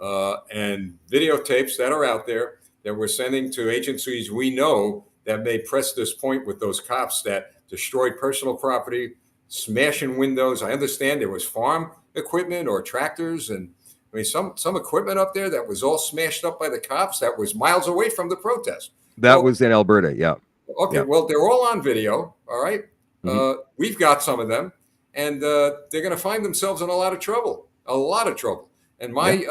and videotapes that are out there that we're sending to agencies we know that may press this point with those cops that destroyed personal property, smashing windows. I understand there was farm equipment or tractors, and I mean some equipment up there that was all smashed up by the cops that was miles away from the protest. That was in Alberta, yeah. Okay, yeah. Well, they're all on video, all right? Mm-hmm. We've got some of them, and they're going to find themselves in a lot of trouble. And my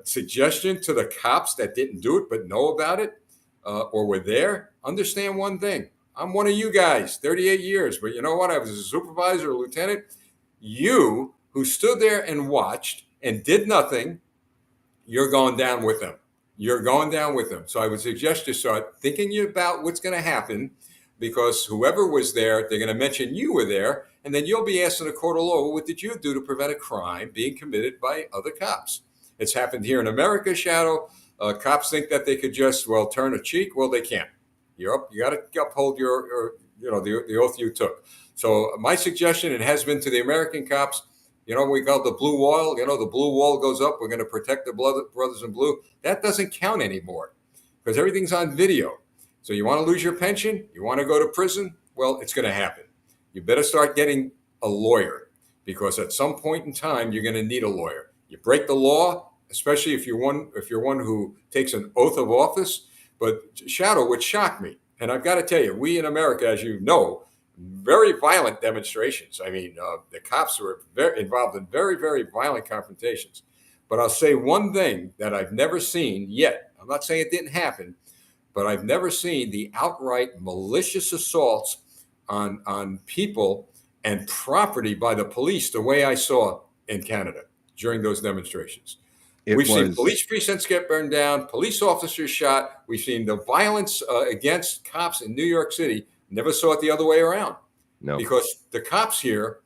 suggestion to the cops that didn't do it but know about it or were there, understand one thing. I'm one of you guys, 38 years, but you know what? I was a supervisor, a lieutenant. You who stood there and watched and did nothing, you're going down with them. You're going down with them. So I would suggest you start thinking about what's going to happen, because whoever was there, they're going to mention you were there, and then you'll be asked in a court of law, what did you do to prevent a crime being committed by other cops? It's happened here in America, Shadow. Cops think that they could just, turn a cheek. Well, they can't. You got to uphold the oath you took. So my suggestion, it has been to the American cops, You know, we call it the blue wall. You know, the blue wall goes up. We're going to protect the brothers in blue. That doesn't count anymore because everything's on video. So you want to lose your pension? You want to go to prison? Well, it's going to happen. You better start getting a lawyer because at some point in time, you're going to need a lawyer. You break the law, especially if you're one who takes an oath of office. But Shadow, which shocked me, and I've got to tell you, we in America, as you know, very violent demonstrations. I mean, the cops were involved in very, very violent confrontations. But I'll say one thing that I've never seen yet. I'm not saying it didn't happen, but I've never seen the outright malicious assaults on people and property by the police the way I saw in Canada during those demonstrations. We've seen police precincts get burned down, police officers shot. We've seen the violence against cops in New York City. Never saw it the other way around. No, because the cops here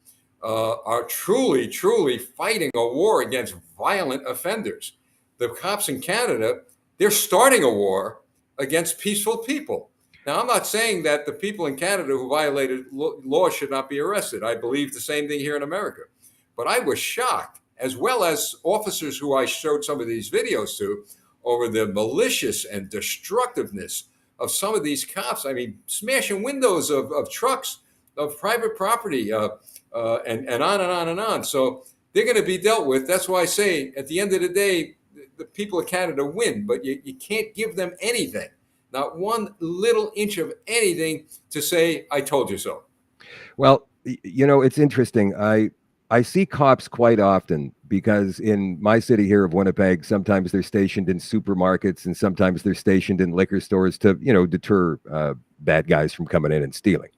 are truly, truly fighting a war against violent offenders. The cops in Canada, they're starting a war against peaceful people. Now, I'm not saying that the people in Canada who violated law should not be arrested. I believe the same thing here in America. But I was shocked, as well as officers who I showed some of these videos to, over the malicious and destructiveness of some of these cops. I mean, smashing windows of trucks, of private property, and on and on and on. So they're going to be dealt with. That's why I say, at the end of the day, the people of Canada win, but you can't give them anything, not one little inch of anything to say, I told you so. Well, you know, it's interesting. I see cops quite often because in my city here of Winnipeg, sometimes they're stationed in supermarkets and sometimes they're stationed in liquor stores to, you know, deter bad guys from coming in and stealing.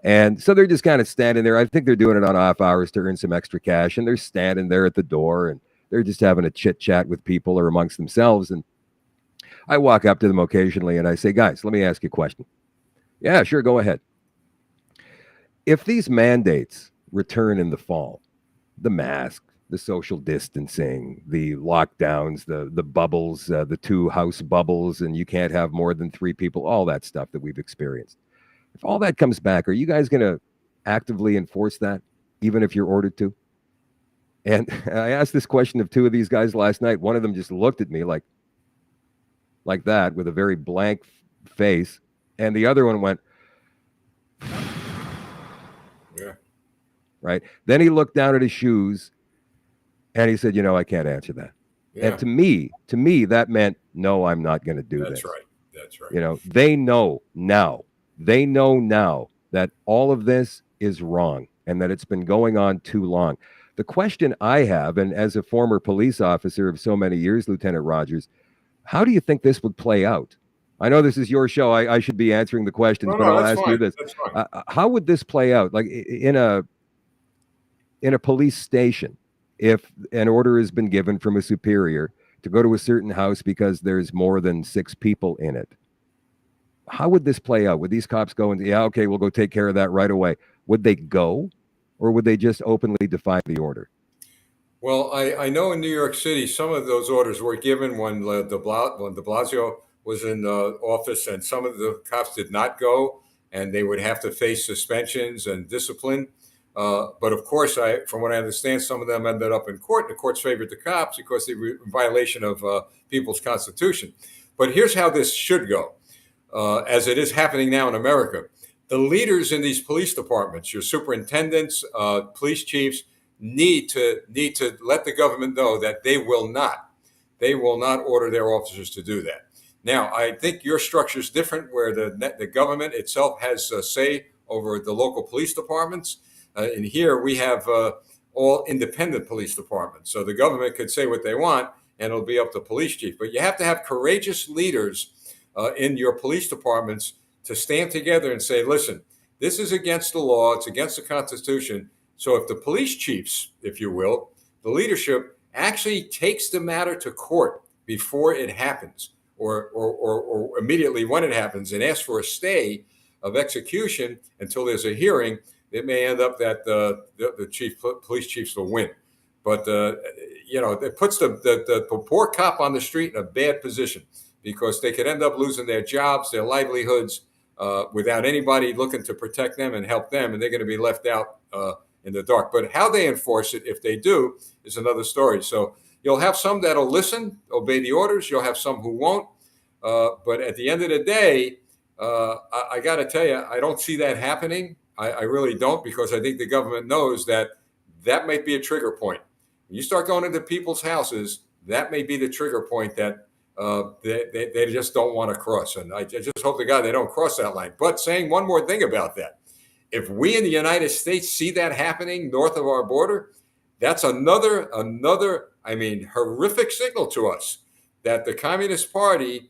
And so they're just kind of standing there. I think they're doing it on off hours to earn some extra cash. And they're standing there at the door and they're just having a chit chat with people or amongst themselves. And I walk up to them occasionally and I say, guys, let me ask you a question. Yeah, sure. Go ahead. If these mandates return in the fall, the mask, the social distancing, the lockdowns, the bubbles, the 2 house bubbles, and you can't have more than 3 people, all that stuff that we've experienced. If all that comes back, are you guys going to actively enforce that, even if you're ordered to? And I asked this question of 2 of these guys last night. One of them just looked at me like that with a very blank face. And the other one went, yeah. Right. Then he looked down at his shoes and he said, you know, I can't answer that. Yeah. And to me, that meant, no, I'm not going to do this. That's right. That's right. You know, they know now that all of this is wrong and that it's been going on too long. The question I have, and as a former police officer of so many years, Lieutenant Rogers, how do you think this would play out? I know this is your show. I should be answering the questions, but I'll ask you this. How would this play out? Like in a police station, if an order has been given from a superior to go to a certain house because there's more than 6 people in it, how would this play out? Would these cops go and, yeah, okay, we'll go take care of that right away? Would they go, or would they just openly defy the order? Well, I know in New York City, some of those orders were given when de Blasio was in office, and some of the cops did not go, and they would have to face suspensions and discipline. But of course, from what I understand, some of them ended up in court. The courts favored the cops because they were in violation of people's constitution. But here's how this should go, as it is happening now in America. The leaders in these police departments, your superintendents, police chiefs, need to let the government know that they will not order their officers to do that. Now, I think your structure is different, where the government itself has a say over the local police departments. And here we have all independent police departments. So the government could say what they want, and it'll be up to police chief. But you have to have courageous leaders in your police departments to stand together and say, listen, this is against the law. It's against the Constitution. So if the police chiefs, if you will, the leadership actually takes the matter to court before it happens, or immediately when it happens, and asks for a stay of execution until there's a hearing, it may end up that the police chiefs will win. But, it puts the poor cop on the street in a bad position, because they could end up losing their jobs, their livelihoods, without anybody looking to protect them and help them. And they're going to be left out in the dark. But how they enforce it, if they do, is another story. So you'll have some that'll listen, obey the orders. You'll have some who won't. But at the end of the day, I got to tell you, I don't see that happening. I really don't, because I think the government knows that might be a trigger point. When you start going into people's houses, that may be the trigger point that they just don't want to cross. And I just hope to God they don't cross that line. But saying one more thing about that, if we in the United States see that happening north of our border, that's another, horrific signal to us that the Communist Party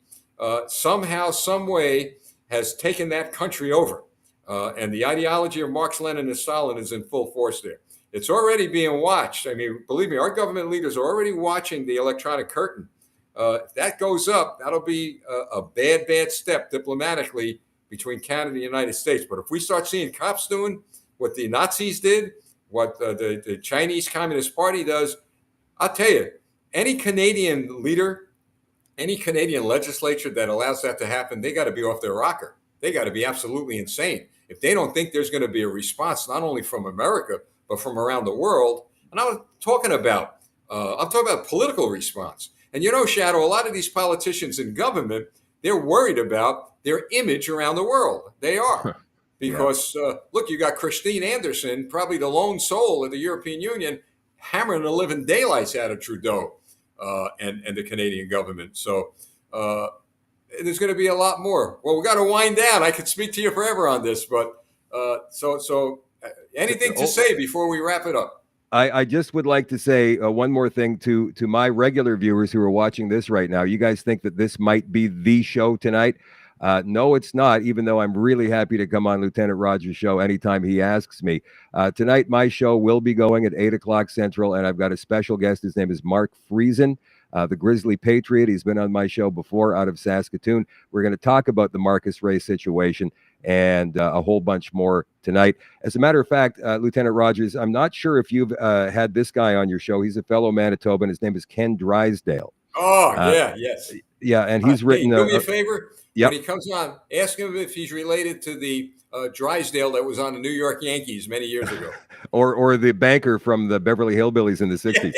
somehow, some way has taken that country over. And the ideology of Marx, Lenin, and Stalin is in full force there. It's already being watched. I mean, believe me, our government leaders are already watching the electronic curtain. If that goes up, that'll be a bad step diplomatically between Canada and the United States. But if we start seeing cops doing what the Nazis did, what the Chinese Communist Party does, I'll tell you, any Canadian leader, any Canadian legislature that allows that to happen, they got to be off their rocker. They got to be absolutely insane if they don't think there's going to be a response, not only from America, but from around the world. And I'm talking about political response. And Shadow, a lot of these politicians in government, they're worried about their image around the world. They are. Because, look, you got Christine Anderson, probably the lone soul of the European Union, hammering the living daylights out of Trudeau and the Canadian government. So there's going to be a lot more. Well, we got to wind down. I could speak to you forever on this, but so anything to say before we wrap it up? I just would like to say one more thing to my regular viewers who are watching this right now. You guys think that this might be the show tonight? No, it's not, even though I'm really happy to come on Lieutenant Rogers' show anytime he asks me. Tonight, my show will be going at 8 o'clock Central, and I've got a special guest. His name is Mark Friesen, the Grizzly Patriot. He's been on my show before out of Saskatoon. We're going to talk about the Marcus Ray situation and a whole bunch more tonight. As a matter of fact, Lieutenant Rogers, I'm not sure if you've had this guy on your show. He's a fellow Manitoban. His name is Ken Drysdale. Oh, yes. Yeah, and he's written... do me a favor. Yep. When he comes on, ask him if he's related to the Drysdale that was on the New York Yankees many years ago. or the banker from the Beverly Hillbillies in the 60s.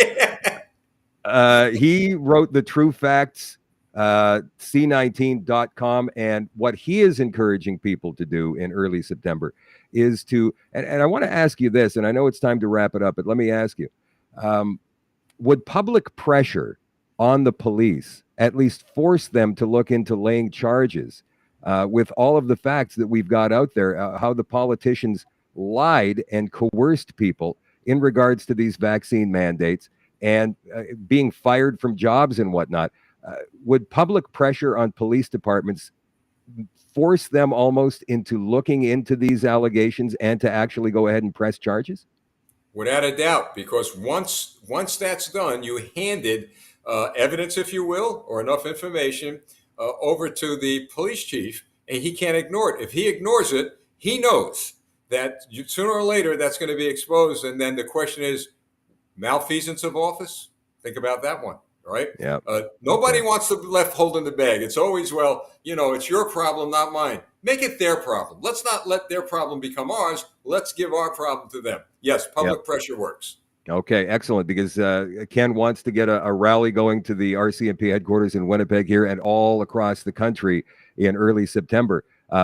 He wrote the True Facts, C19.com, and what he is encouraging people to do in early September is to, and I want to ask you this, and I know it's time to wrap it up, but let me ask you, would public pressure on the police at least force them to look into laying charges with all of the facts that we've got out there, how the politicians lied and coerced people in regards to these vaccine mandates and being fired from jobs and whatnot? Would public pressure on police departments force them almost into looking into these allegations and to actually go ahead and press charges? Without a doubt, because once that's done, you handed evidence, if you will, or enough information over to the police chief, and he can't ignore it. If he ignores it, he knows that sooner or later that's going to be exposed. And then the question is, malfeasance of office? Think about that one, right? Yeah. Nobody wants to be left holding the bag. It's always, it's your problem, not mine. Make it their problem. Let's not let their problem become ours. Let's give our problem to them. Yes, public pressure works. Okay, excellent, because Ken wants to get a rally going to the RCMP headquarters in Winnipeg here and all across the country in early September.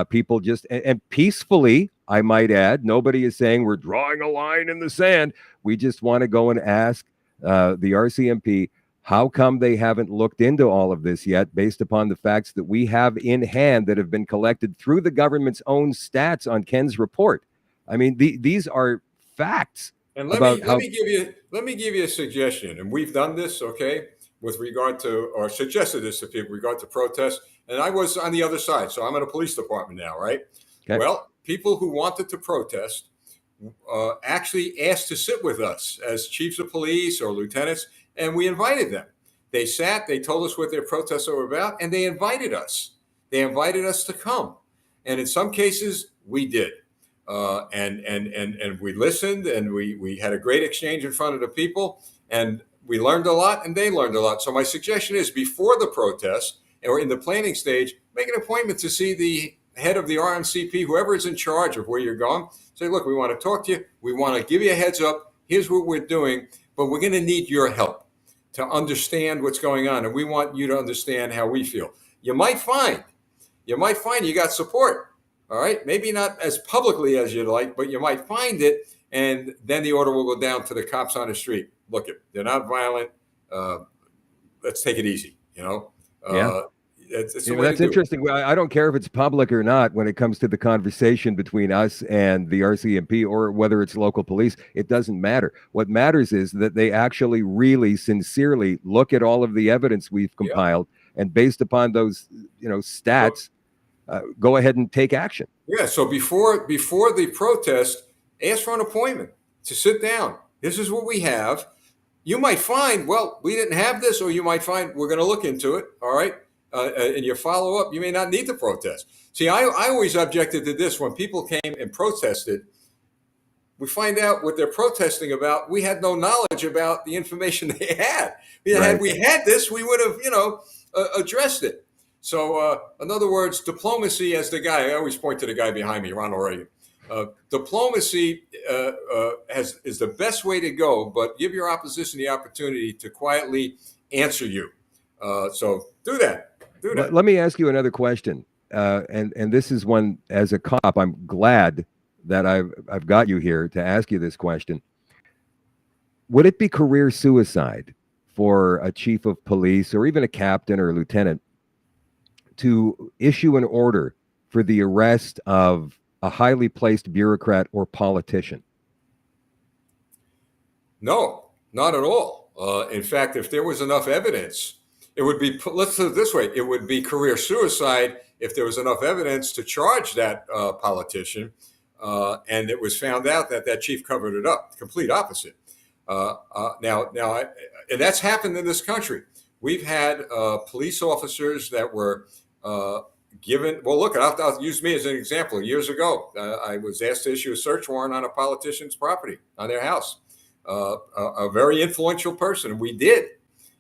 People just, and peacefully, I might add, nobody is saying we're drawing a line in the sand. We just want to go and ask the RCMP, how come they haven't looked into all of this yet, based upon the facts that we have in hand that have been collected through the government's own stats on Ken's report? I mean, these are facts. And let me give you a suggestion, and we've done this, okay, with regard to, or suggested this to people with regard to protests. And I was on the other side, so I'm in a police department now, right? Okay. Well, people who wanted to protest actually asked to sit with us as chiefs of police or lieutenants, and we invited them. They sat, they told us what their protests were about, and they invited us. They invited us to come, and in some cases, we did. And we listened, and we had a great exchange in front of the people, and we learned a lot, and they learned a lot. So my suggestion is, before the protest or in the planning stage, make an appointment to see the head of the RMCP, whoever is in charge of where you're going, say, look, we want to talk to you. We want to give you a heads up. Here's what we're doing, but we're going to need your help to understand what's going on. And we want you to understand how we feel. You might find you got support. All right. Maybe not as publicly as you'd like, but you might find it. And then the order will go down to the cops on the street. Look, they're not violent. Let's take it easy. Yeah. It's that's interesting. I don't care if it's public or not when it comes to the conversation between us and the RCMP or whether it's local police. It doesn't matter. What matters is that they actually really sincerely look at all of the evidence we've compiled and based upon those stats, go ahead and take action. Yeah. So before the protest, ask for an appointment to sit down. This is what we have. You might find, well, we didn't have this, or you might find we're going to look into it. All right. And your follow up, you may not need to protest. See, I always objected to this when people came and protested. We find out what they're protesting about. We had no knowledge about the information they had. Had we had this, we would have, addressed it. So, in other words, diplomacy, as the guy, I always point to the guy behind me, Ronald Reagan. Diplomacy is the best way to go, but give your opposition the opportunity to quietly answer you. So do that. Let me ask you another question. And this is one, as a cop, I'm glad that I've got you here to ask you this question. Would it be career suicide for a chief of police or even a captain or a lieutenant to issue an order for the arrest of a highly placed bureaucrat or politician? No, not at all. In fact, if there was enough evidence, it would be, let's put it this way, it would be career suicide if there was enough evidence to charge that politician, and it was found out that chief covered it up. Complete opposite. Now, and that's happened in this country. We've had police officers that were given. Well, look, I'll use me as an example. Years ago, I was asked to issue a search warrant on a politician's property, on their house, a very influential person, and we did.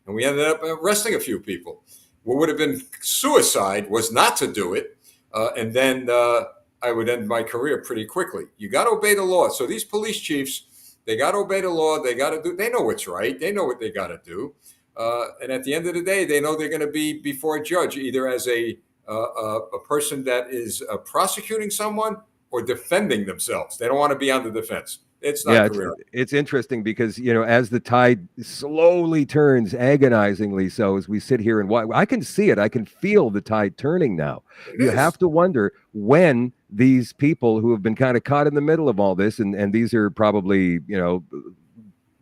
And we ended up arresting a few people. What would have been suicide was not to do it. And then I would end my career pretty quickly. You got to obey the law. So these police chiefs, they got to obey the law. They know what's right. They know what they got to do. And at the end of the day, they know they're going to be before a judge, either as a person that is prosecuting someone or defending themselves. They don't want to be on the defense. It's not career. It's interesting because, as the tide slowly turns, agonizingly so, as we sit here and watch, I can see it. I can feel the tide turning now. You have to wonder when these people who have been kind of caught in the middle of all this, and these are probably,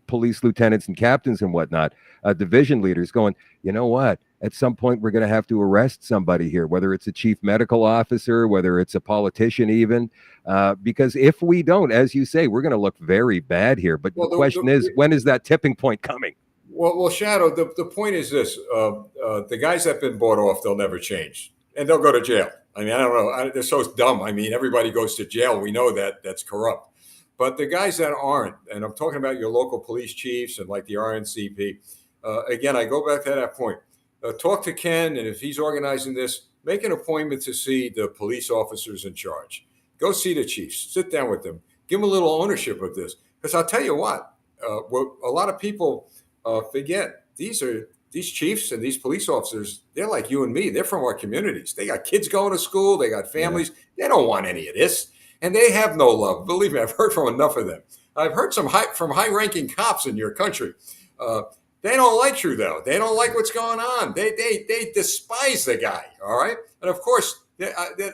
police lieutenants and captains and whatnot, division leaders going, you know what? At some point, we're going to have to arrest somebody here, whether it's a chief medical officer, whether it's a politician even, because if we don't, as you say, we're going to look very bad here. But the question is, when is that tipping point coming? Well, Shadow, the point is this. The guys that have been bought off, they'll never change. And they'll go to jail. I mean, I don't know. They're so dumb. I mean, everybody goes to jail. We know that that's corrupt. But the guys that aren't, and I'm talking about your local police chiefs and like the RNCP, again, I go back to that point. Talk to Ken, and if he's organizing this, make an appointment to see the police officers in charge. Go see the chiefs. Sit down with them. Give them a little ownership of this. Because I'll tell you what a lot of people forget, these chiefs and these police officers, they're like you and me. They're from our communities. They got kids going to school. They got families. Yeah. They don't want any of this. And they have no love. Believe me, I've heard from enough of them. I've heard from high-ranking cops in your country. They don't like you, though. They don't like what's going on. They despise the guy, all right? And, of course, they're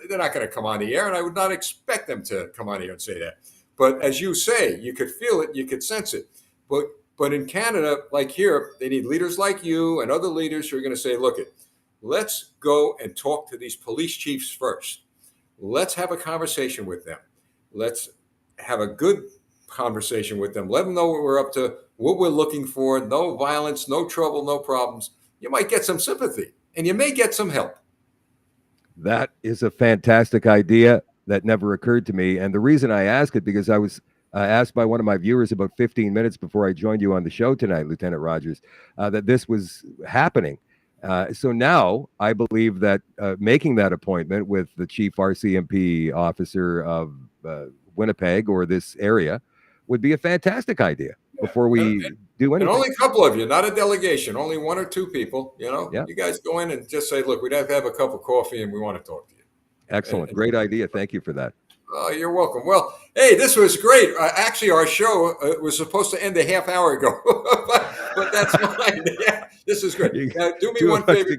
not going to come on the air, and I would not expect them to come on the air and say that. But as you say, you could feel it, you could sense it. But in Canada, like here, they need leaders like you and other leaders who are going to say, look, let's go and talk to these police chiefs first. Let's have a conversation with them. Let's have a good conversation with them. Let them know what we're up to, what we're looking for. No violence, no trouble, no problems. You might get some sympathy, and you may get some help. That is a fantastic idea that never occurred to me. And the reason I ask it, because I was asked by one of my viewers about 15 minutes before I joined you on the show tonight, Lieutenant Rogers, that this was happening. So now I believe that making that appointment with the chief RCMP officer of Winnipeg or this area would be a fantastic idea before we do And anything. only a couple of you, not a delegation, only one or two people. Yeah. You guys go in and just say, look, we'd have to have a cup of coffee and we want to talk to you. Excellent. Great idea. Thank you for that. Oh, you're welcome. Well, hey, this was great. Actually, our show was supposed to end a half hour ago, but that's fine. Yeah, this is great. Now, do me one favor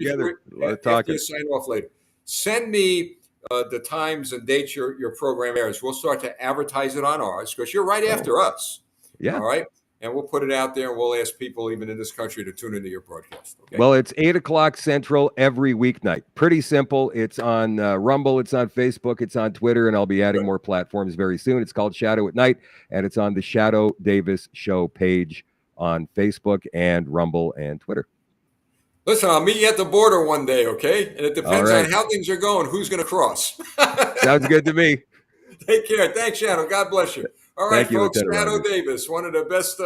after you sign off later. Send me the times and dates your program airs. We'll start to advertise it on ours because you're right after us. Yeah. All right. And we'll put it out there and we'll ask people even in this country to tune into your broadcast. Okay? Well, it's 8 o'clock Central every weeknight. Pretty simple. It's on Rumble. It's on Facebook. It's on Twitter. And I'll be adding more platforms very soon. It's called Shadow at Night. And it's on the Shadow Davis Show page on Facebook and Rumble and Twitter. Listen, I'll meet you at the border one day, okay? And it depends on how things are going, who's going to cross. Sounds good to me. Take care. Thanks, Shadow. God bless you. All right, folks, Shadow Rogers. Davis, one of the best,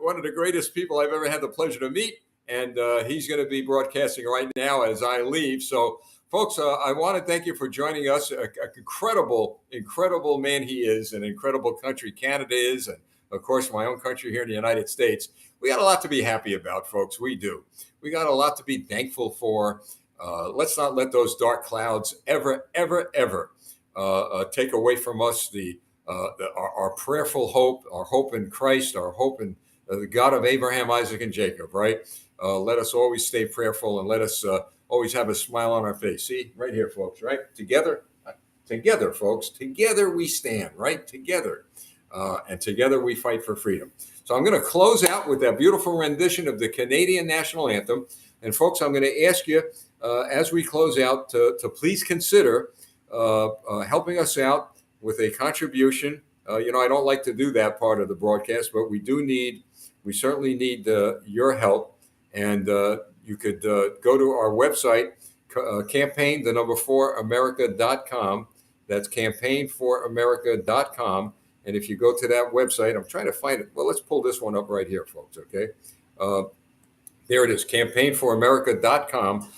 one of the greatest people I've ever had the pleasure to meet. And he's going to be broadcasting right now as I leave. So, folks, I want to thank you for joining us. An incredible, incredible man he is, an incredible country Canada is, and, of course, my own country here in the United States. We got a lot to be happy about, folks. We do. We got a lot to be thankful for. Let's not let those dark clouds ever, ever, ever take away from us our prayerful hope, our hope in Christ, our hope in the God of Abraham, Isaac, and Jacob, right? Let us always stay prayerful and let us always have a smile on our face. See, right here, folks, right? Together, folks, together we stand, right? Together. And together we fight for freedom. So I'm going to close out with that beautiful rendition of the Canadian National Anthem. And folks, I'm going to ask you, as we close out, to please consider helping us out with a contribution. I don't like to do that part of the broadcast, but we certainly need your help. And you could go to our website, campaign, 4america.com. That's campaignforamerica.com. And if you go to that website, I'm trying to find it. Well, let's pull this one up right here, folks, okay? There it is, campaignforamerica.com.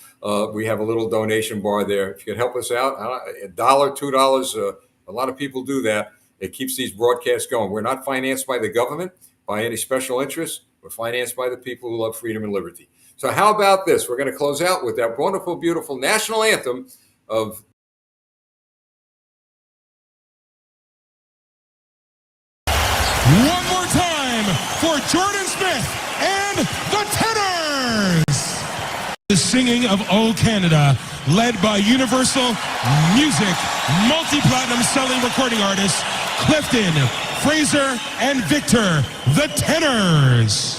We have a little donation bar there. If you could help us out, $1, $2, a lot of people do that. It keeps these broadcasts going. We're not financed by the government, by any special interests. We're financed by the people who love freedom and liberty. So how about this? We're going to close out with that wonderful, beautiful national anthem of One more time for Jordan Smith and the Tenors. The singing of O Canada, led by Universal Music, multi-platinum selling recording artists Clifton, Fraser, and Victor, the Tenors.